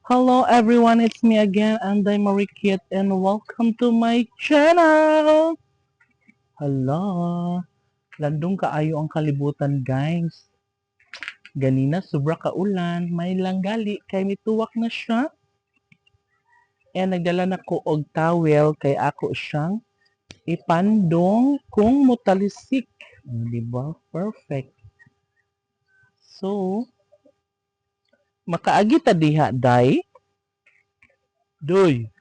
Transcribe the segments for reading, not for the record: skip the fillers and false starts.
Hello everyone, it's me again, and I'm Marikit, and welcome to my channel! Hala, landong kaayo ang kalibutan guys. Ganina sobra ka ulan, may langgali kay mituwak na siya. And nagdala na ko og towel kay ako siyang ipandong kung mutalisik. Diba? Perfect. So, makaagi ta diha, day? Doy,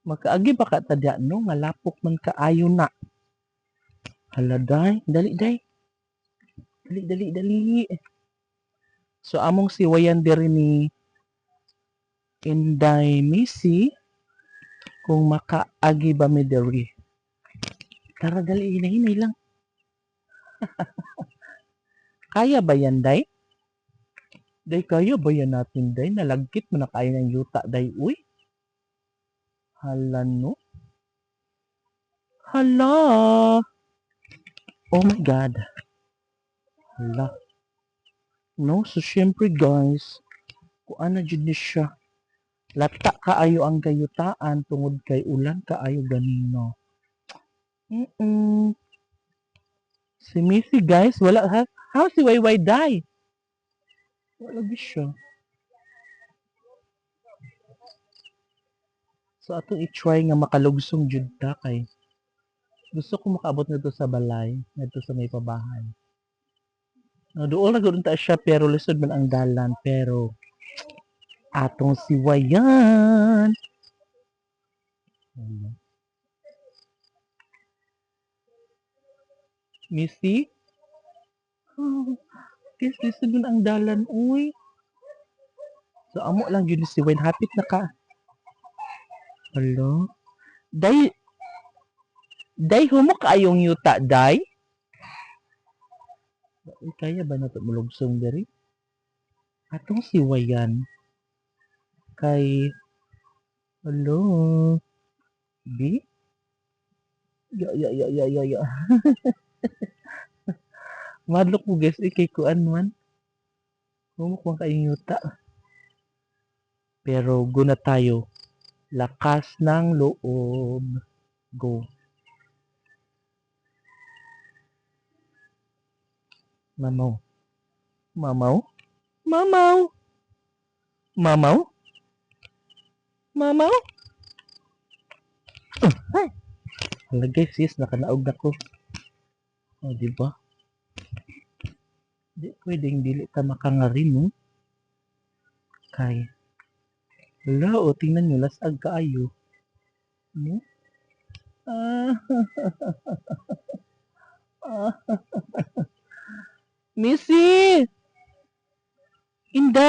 makaagi ba ka ta diha, no? Nga lapok man kaayo na. Hala, day. Dali, day. Dali. So, among si Wayan diri ni Inday Missy, kung makaagi ba mi diri. Tara, dali, hinay lang. Kaya ba yan, day? Day, kaya ba yan natin, day? Nalagkit mo na kaya ng yuta, day, uy. Hala, no? Hala! Oh my God. Hala. No, so syempre guys, kung ano dyan ni siya, lata kaayo ang gayutaan tungod kay ulan kaayo ganino. Si Missy guys, wala ha? How si Wayway die? Wala gi siya. So atong i-try nga makalugsong jud ta kay gusto ko makaabot nito sa balay, nito sa may pabahay. No, doon na gud ta siya pero lisod man ang dalan pero atong si Wayan. Missy? Oh, guys, lisod man ang dalan, uy. So amo lang yun si Wayan, hapit na ka. Hello? Day humok ayong yuta, day? Kaya ba na ito mulugsong diri? Atong si Wayan. Kay, hello? Di? Ya. Madlok mo guys, kay kuan man. Humok man kayong yuta. Pero guna tayo. Lakas ng loob. Go. Mamaw. Mamaw? Mamaw? Mamaw? Mamaw? Ay! Hala guys, sis, nakanaog na ko. O, diba? Di pwedeng dili ka makangarin, no? Kay, hala, o, tingnan nyo, lasag kaayo. No? Ah, Missy! Inday!